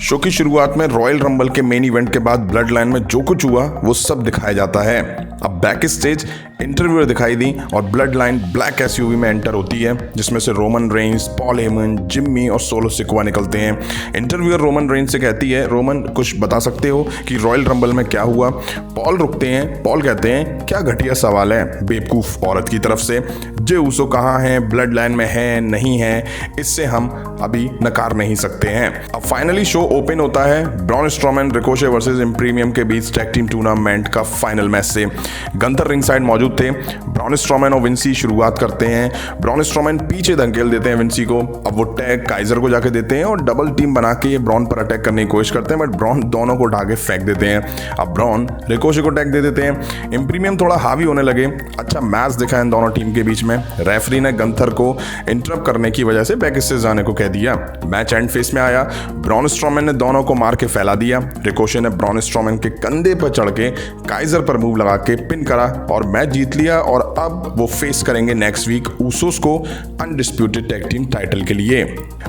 Show की शुरुआत में रॉयल रंबल के मेन इवेंट के बाद ब्लड लाइन में जो कुछ हुआ वो सब दिखाया जाता है। अब बैक स्टेज इंटरव्यूअर दिखाई दी और ब्लड लाइन ब्लैक एसयूवी में एंटर होती है, जिसमें से Roman Reigns, Paul Heyman, Jimmy और सोलो सिक्वा निकलते हैं। इंटरव्यूअर रोमन रेंस से कहती है, रोमन कुछ बता सकते हो कि रॉयल रंबल में क्या हुआ? पॉल रुकते हैं। पॉल कहते हैं, क्या घटिया सवाल है बेवकूफ़ औरत की तरफ से। जे ऊसो कहाँ हैं? ब्लड लाइन में है नहीं है, इससे हम अभी नकार नहीं सकते हैं। अब फाइनली शो ओपन होता है ब्रॉन स्ट्रोमैन रिकोशे वर्सेस इम्प्रीमियम के बीच टैग टीम टूर्नामेंट का फाइनल मैच से। गंथर रिंग साइड मौजूद थे। ब्रॉन स्ट्रोमैन और विंसी शुरुआत करते हैं। ब्रॉन स्ट्रोमैन पीछे धकेल देते हैं विंसी को। अब वो टैग काइजर को जाके देते हैं और डबल टीम बना के ब्रॉन पर अटैक करने की कोशिश करते हैं, बट ब्रॉन दोनों को उठा के फेंक देते हैं। अब ब्रॉन रिकोशे को टैग दे देते हैं। इम्प्रीमियम थोड़ा हावी होने लगे। अच्छा मैच दिखा इन दोनों टीम के बीच में। रेफरी ने गंथर को इंटरप्ट करने की वजह से बैक स्टेज जाने को कह दिया। मैच एंड फेस में आया। ब्रॉन स्ट्रोमैन ने दोनों को मार के फैला दिया। रिकोशे ने ब्रॉन स्ट्रोमैन के कंधे पर चढ़ के काइजर पर मूव लगा के पिन करा और मैच जीत लिया। और अब वो फेस करेंगे नेक्स्ट वीक ऊसोस को अनडिस्प्यूटेड टैग टीम टाइटल के लिए।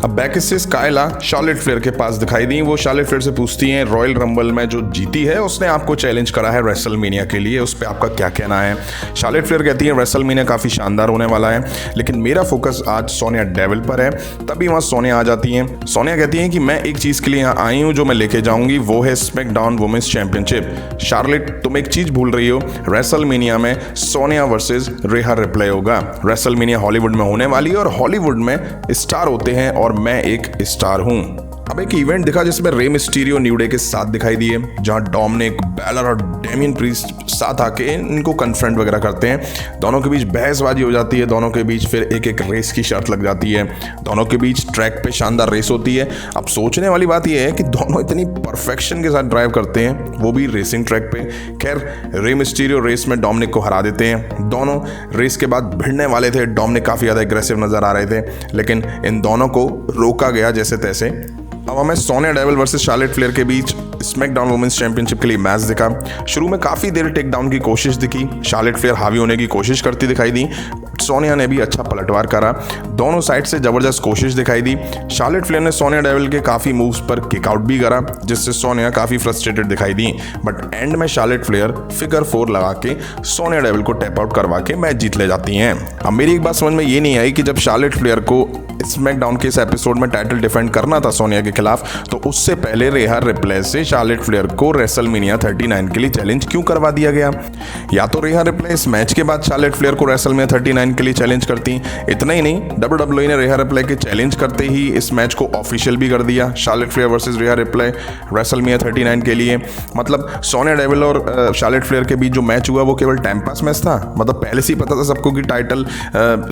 अब back stage Kayla Charlotte Flair के पास दिखाई दी। वो शार्लेट फ्लेयर से पूछती हैं, रॉयल रंबल में जो जीती है उसने आपको चैलेंज करा है रेसलमेनिया के लिए, उस पर आपका क्या कहना है? शार्लेट फ्लेयर कहती है, रेसलमेनिया काफ़ी शानदार होने वाला है, लेकिन मेरा फोकस आज सोनिया डेविल पर है। तभी वहाँ सोनिया आ जाती हैं। सोनिया कहती हैं कि मैं एक चीज़ के लिए यहाँ आई हूँ जो मैं लेके जाऊँगी, वो है स्मैकडाउन वुमेन्स चैंपियनशिप। शार्लेट तुम एक चीज़ भूल रही हो, रेसलमेनिया में सोनिया वर्सेस रेहा रिप्ले होगा। रेसलमेनिया हॉलीवुड में होने वाली है और हॉलीवुड में स्टार होते हैं और मैं एक स्टार हूँ। अब एक इवेंट दिखा जिसमें रे मिस्टीरियो न्यू डे के साथ दिखाई दिए, जहां डोमिनिक, बैलर और डेमियन प्रीस्ट साथ आके इनको कन्फ्रंट वगैरह करते हैं। दोनों के बीच बहसबाजी हो जाती है। दोनों के बीच फिर एक एक रेस की शर्त लग जाती है। दोनों के बीच ट्रैक पे शानदार रेस होती है। अब सोचने वाली बात यह है कि दोनों इतनी परफेक्शन के साथ ड्राइव करते हैं, वो भी रेसिंग ट्रैक पे। खैर रे मिस्टीरियो रेस में डोमिनिक को हरा देते हैं। दोनों रेस के बाद भिड़ने वाले थे। डोमिनिक काफ़ी ज़्यादा एग्रेसिव नजर आ रहे थे, लेकिन इन दोनों को रोका गया जैसे तैसे। अब हमें Sonia devil versus Charlotte Flair के बीच स्मैकडाउन वुमेन्स चैंपियनशिप के लिए मैच दिखा। शुरू में काफ़ी देर टेक डाउन की कोशिश दिखी। शार्लेट फ्लेयर हावी होने की कोशिश करती दिखाई दी। सोनिया ने भी अच्छा पलटवार करा। दोनों साइड से ज़बरदस्त कोशिश दिखाई दी। शार्लेट फ्लेयर ने सोनिया डेविल के काफ़ी मूव्स पर किकआउट भी करा, जिससे सोनिया काफ़ी फ्रस्ट्रेटेड दिखाई दी। बट एंड में शार्लेट फ्लेयर फिगर 4 लगा के सोनिया डेविल को टैप आउट करवा के मैच जीत ले जाती हैं। अब मेरी एक बात समझ में ये नहीं आई कि जब शार्लेट फ्लेयर को स्मैकडाउन के इस एपिसोड में टाइटल डिफेंड करना था सोनिया के खिलाफ, तो उससे पहले रेहा रिप्ले से शार्लेट फ्लेयर को रेसलमेनिया 39 के लिए चैलेंज क्यों करवा दिया गया? या तो रेहा रिप्ले इस मैच के बाद शार्लेट फ्लेयर को रेसलमेनिया 39 के लिए चैलेंज करती। इतना ही नहीं, WWE ने रेहा रिप्ले के चैलेंज करते ही इस मैच को ऑफिशियल भी कर दिया, शार्लेट फ्लेयर वर्सेस रेहा रिप्ले रेसलमेनिया 39 के लिए। मतलब सोनिया डेविल और शार्लेट फ्लेयर के बीच जो मैच हुआ वो केवल टाइम पास मैच था। मतलब पहले से ही पता था सबको कि टाइटल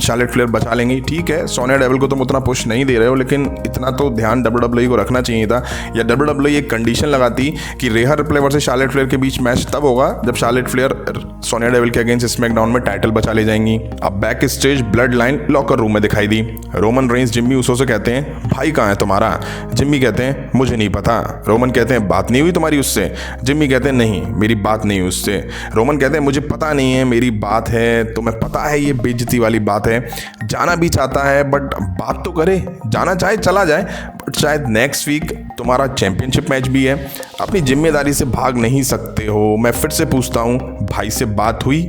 शार्लेट फ्लेयर बचा लेंगी। ठीक है, सोनिया डेविल को तुम उतना पुश नहीं दे रहे हो, लेकिन इतना तो ध्यान WWE को रखना चाहिए था। या WWE एक कंडीशन लगाती कि रेहा रिप्ले वर्सेस शार्लेट फ्लेयर के बीच मैच तब होगा जब शार्लेट फ्लेयर सोनिया डेविल के अगेंस्ट स्मैकडाउन में टाइटल बचा ले जाएंगी। अब back stage blood line locker room में दिखाई दी। रोमन रेंस जिम्मी ऊसो से कहते हैं, भाई कहाँ है तुम्हारा? जिम्मी कहते हैं, मुझे नहीं पता। रोमन कहते हैं, बात नहीं हुई तुम्हारी उससे? जिम्मी कहते हैं, नहीं मेरी बात नहीं हुई उससे। रोमन कहते हैं, मुझे पता नहीं है मेरी बात है, तुम्हें पता है ये बेइज्जती वाली बात है। जाना भी चाहता है बट बात तो करे, जाना चाहे चला जाए, बट शायद नेक्स्ट वीक तुम्हारा चैंपियनशिप मैच भी है, अपनी जिम्मेदारी से भाग नहीं सकते हो। मैं फिर से पूछता हूँ, भाई से बात हुई?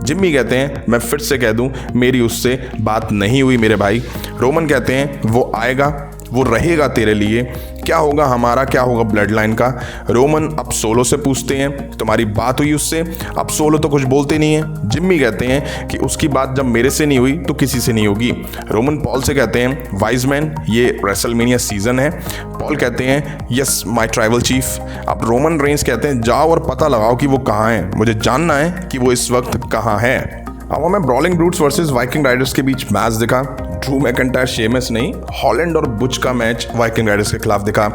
जिम्मी कहते हैं, मैं फिर से कह दूं, मेरी उससे बात नहीं हुई मेरे भाई। रोमन कहते हैं, वो आएगा, वो रहेगा तेरे लिए। क्या होगा हमारा, क्या होगा ब्लड लाइन का? रोमन अब सोलो से पूछते हैं, तुम्हारी बात हुई उससे? अब सोलो तो कुछ बोलते नहीं है। जिम्मी कहते हैं कि उसकी बात जब मेरे से नहीं हुई तो किसी से नहीं होगी। रोमन पॉल से कहते हैं, वाइज मैन ये रेसलमेनिया सीजन है। पॉल कहते हैं, यस माय ट्राइबल चीफ। अब रोमन रेंस कहते हैं, जाओ और पता लगाओ कि वो कहाँ है, मुझे जानना है कि वो इस वक्त कहाँ है। अब हमें ब्रॉलिंग ब्रूट्स वर्सेस वाइकिंग राइडर्स के बीच मैच दिखा। ड्रू मैकिंटायर शेमस नहीं, हॉलैंड और बुच का मैच वाइकिंग राइडर्स के खिलाफ दिखा।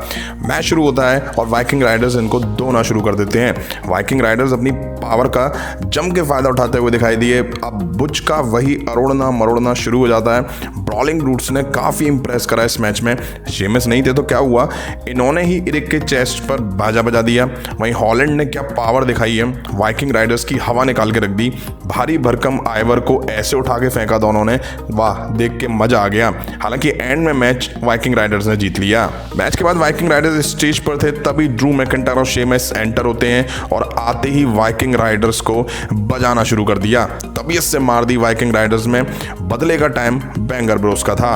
मैच शुरू होता है और वाइकिंग राइडर्स इनको धोना शुरू कर देते हैं। वाइकिंग राइडर्स अपनी पावर का जम के फायदा उठाते हुए दिखाई दिए। अब बुच का वही अरोड़ना मरोड़ना शुरू हो जाता है। ब्रॉलिंग रूट्स ने काफ़ी इंप्रेस करा इस मैच में। शेमस नहीं थे तो क्या हुआ, इन्होंने ही इरिक के चेस्ट पर बाजा बजा दिया। वहीं हॉलैंड ने क्या पावर दिखाई है, वाइकिंग राइडर्स की हवा निकाल के रख दी। भारी भरकम आइवर को ऐसे उठा के फेंका दोनों ने, वाह देख के मजा आ गया। हालांकि एंड में मैच वाइकिंग राइडर्स ने जीत लिया। मैच के बाद वाइकिंग राइडर्स स्टेज पर थे, तभी ड्रू मैकिंटायर और शेमस एंटर होते हैं और आते ही वाइकिंग राइडर्स को बजाना शुरू कर दिया। तबीयत से मार दी वाइकिंग राइडर्स में। बदले का टाइम बैंगर ब्रोस का था।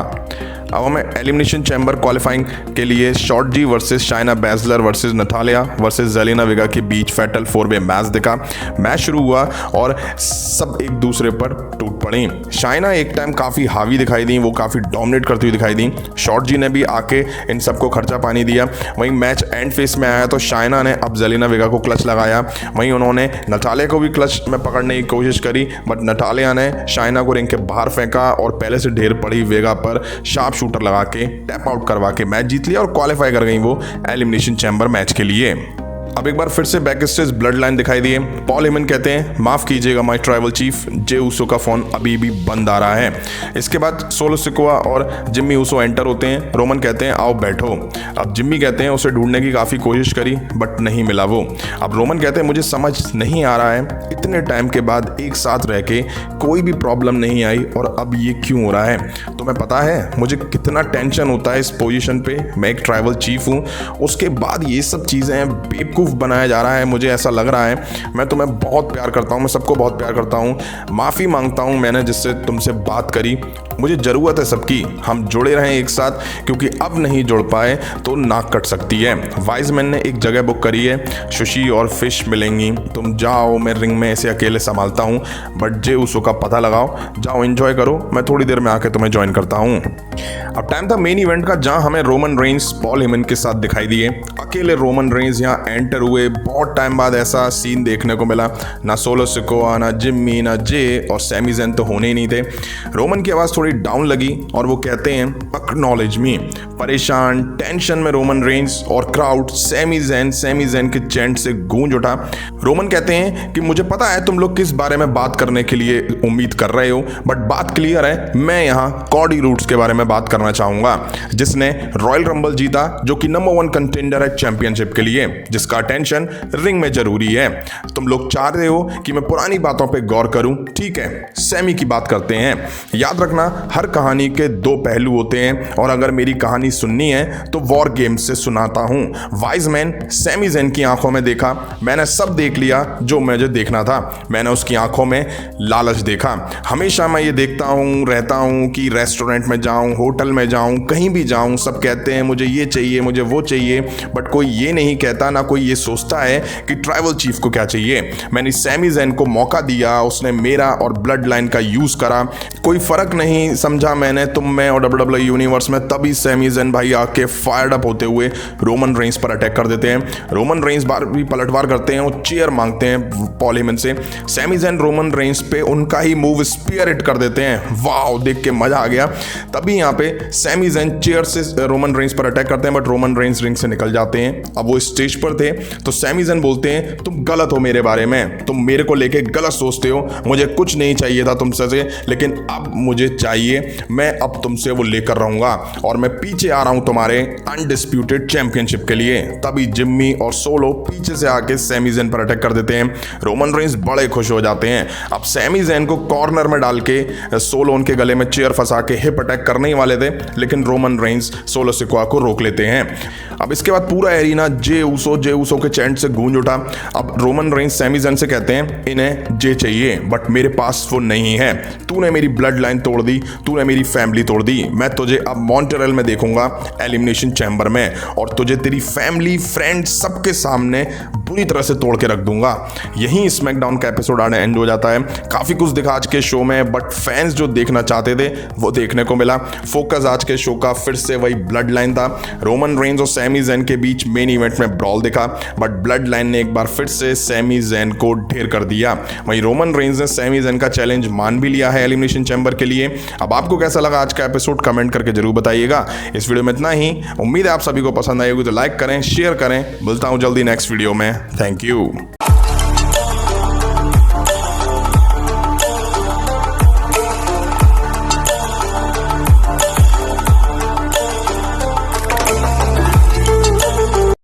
अब हमें एलिमिनेशन चैम्बर क्वालिफाइंग के लिए Shotzi versus Shayna Baszler versus Natalya versus Zelina Vega के बीच फैटल 4-वे मैच दिखा। मैच शुरू हुआ और सब एक दूसरे पर टूट पड़ी। शाइना एक टाइम काफ़ी हावी दिखाई दी, वो काफ़ी डोमिनेट करती हुई दिखाई दी। शॉर्ट जी ने भी आके इन सबको खर्चा पानी दिया। वहीं मैच एंड फेस में आया तो शाइना ने अब जेलेना वेगा को क्लच लगाया। वहीं उन्होंने नटालिया को भी क्लच में पकड़ने की कोशिश करी, बट नटालिया ने शाइना को रिंग के बाहर फेंका और पहले से ढेर पड़ी वेगा पर शार्प शूटर लगा के टैप आउट करवा के मैच जीत लिया और क्वालिफाई कर गई वो एलिमिनेशन चैम्बर मैच के लिए। अब एक बार फिर से बैक स्टेज ब्लड लाइन दिखाई दिए। पॉल हेमन कहते हैं माफ कीजिएगा my tribal chief, Jey Uso का फोन अभी भी बंद आ रहा है। इसके बाद सोलो सिकोआ और जिम्मी ऊसो एंटर होते हैं। रोमन कहते हैं आओ बैठो। अब जिम्मी कहते हैं उसे ढूंढने की काफ़ी कोशिश करी बट नहीं मिला वो। अब रोमन कहते हैं मुझे समझ नहीं आ रहा है, इतने टाइम के बाद एक साथ रह के कोई भी प्रॉब्लम नहीं आई और अब ये क्यों हो रहा है। तुम्हें पता है मुझे कितना टेंशन होता है इस पोजीशन पे, मैं एक ट्राइबल चीफ हूँ, उसके बाद ये सब चीज़ें बेवकूफ़ बनाया जा रहा है। मुझे ऐसा लग रहा है मैं तुम्हें बहुत प्यार करता हूँ, मैं सबको बहुत प्यार करता हूँ। माफ़ी मांगता हूँ मैंने जिससे तुमसे बात करी, मुझे ज़रूरत है सबकी, हम जुड़े रहें एक साथ, क्योंकि अब नहीं जुड़ पाए तो नाक कट सकती है। वाइज मैन ने एक जगह बुक करी है, सुशी और फिश मिलेंगी, तुम जाओ, मैं रिंग में ऐसे अकेले संभालता हूँ, बट जे उसो का पता लगाओ, जाओ एंजॉय करो, मैं थोड़ी देर में आके तुम्हें ज्वाइन करता हूँ। अब टाइम था मेन इवेंट का, जहाँ हमें रोमन रेंस पॉल हेमन के साथ दिखाई दिए। अकेले रोमन रेंस यहाँ एंटर हुए। बहुत टाइम बाद ऐसा सीन देखने को मिला, ना सोलो सिकोआ, ना जिम्मी, ना जे और सैमी ज़ेन तो होने ही नहीं थे। रोमन की आवाज़ थोड़ी डाउन लगी और वो कहते हैं एक्नॉलेज मी। परेशान टेंशन में रोमन रेंस और क्राउड सैमी ज़ेन के चैंट से गूंज उठा। रोमन कहते हैं कि मुझे पता है तुम लोग किस बारे में बात करने के लिए उम्मीद कर रहे हो, बट बात क्लियर है, मैं यहाँ कॉडी रूट्स के बारे में बात करना चाहूँगा, जिसने रॉयल रंबल जीता, जो कि नंबर 1 कंटेंडर है चैंपियनशिप के लिए, जिसका अटेंशन रिंग में जरूरी है। तुम लोग चाह रहे हो कि मैं पुरानी बातों पे गौर करूं, ठीक है, सैमी की बात करते हैं। याद रखना हर कहानी के 2 पहलू होते हैं और अगर मेरी कहानी सुननी है तो वॉर गेम्स से सुनाता हूं। वाइज मैन सैमी ज़ेन की आंखों में देखा, मैंने सब देख लिया जो मुझे देखना था, मैंने उसकी आंखों में लालच देखा। हमेशा मैं ये देखता हूँ रहता हूँ कि रेस्टोरेंट में जाऊँ, होटल में जाऊँ, कहीं भी जाऊँ, सब कहते हैं मुझे ये चाहिए, मुझे वो चाहिए, बट कोई ये नहीं कहता, ना कोई ये सोचता है कि ट्राइबल चीफ को क्या चाहिए। मैंने सैमी ज़ेन को मौका दिया, उसने मेरा और ब्लड लाइन का यूज़ करा, कोई फ़र्क नहीं समझा मैंने तुम में और WWE यूनिवर्स में। तभी सैमी ज़ेन भाई आके फायर्ड अप होते हुए रोमन रेंस पर अटैक कर देते हैं। रोमन रेंस बार भी पलटवार करते हैं, वो चेयर मांगते हैं पॉल हेमन से। सैमी ज़ेन रोमन रेंस पे उनका ही मूव स्पीयर हिट कर देते हैं, वाह देख के मजा आ गया। तभी यहाँ पे सैमी ज़ेन चेयर से रोमन रेंस पर अटैक करते हैं, बट रोमन रेंस रिंग से निकल जाते हैं। अब वो स्टेज पर थे तो सैमी ज़ेन बोलते हैं तुम गलत हो मेरे बारे में, तुम मेरे को लेके गलत सोचते हो, मुझे कुछ नहीं चाहिए था तुमसे से, लेकिन अब मुझे चाहिए, मैं अब तुमसे वो लेकर रहूंगा और मैं पीछे आ रहा हूं तुम्हारे अनडिस्प्यूटेड चैंपियनशिप के लिए। तभी जिम्मी और सोलो पीछे से आके सैमी ज़ेन पर अटैक कर देते हैं। रोमन रेंस बड़े खुश हो जाते हैं। अब सैमी ज़ेन को कॉर्नर में डाल के सोलो उनके गले में चेयर फंसा के हिप अटैक करने ही वाले थे, लेकिन रोमन रेंस सोलो सिकोआ को रोक लेते हैं। अब इसके बाद पूरा एरिना जे ऊसो के चैंट से गूंज उठा। अब रोमन रेंस सैमी ज़ेन से कहते हैं इन्हें जे चाहिए, बट मेरे पास वो नहीं है, तूने मेरी ब्लड लाइन तोड़ दी, तूने मेरी फैमिली तोड़ दी, मैं तुझे अब मॉन्ट्रियल में देखूंगा एलिमिनेशन चैम्बर में, और तुझे तेरी फैमिली फ्रेंड्स सबके सामने बुरी तरह से तोड़ के रख दूंगा। यहीं स्मैकडाउन का एपिसोड आने एंड हो जाता है। काफ़ी कुछ दिखा आज के शो में, बट फैंस जो देखना चाहते थे वो देखने को मिला। फोकस आज के शो का फिर से वही ब्लड लाइन था। रोमन रेंस और सैमी ज़ेन के बीच मेन इवेंट में ब्रॉल दिखा, बट ब्लड लाइन ने एक बार फिर से सैमी ज़ेन को ढेर कर दिया। वहीं रोमन रेंस ने सैमी ज़ेन का चैलेंज मान भी लिया है एलिमिनेशन चैम्बर के लिए। अब आपको कैसा लगा आज का एपिसोड कमेंट करके जरूर बताइएगा। इस वीडियो में इतना ही, उम्मीद है आप सभी को पसंद आई होगी, तो लाइक करें, शेयर करें। मिलता हूं जल्दी नेक्स्ट वीडियो में। Thank you.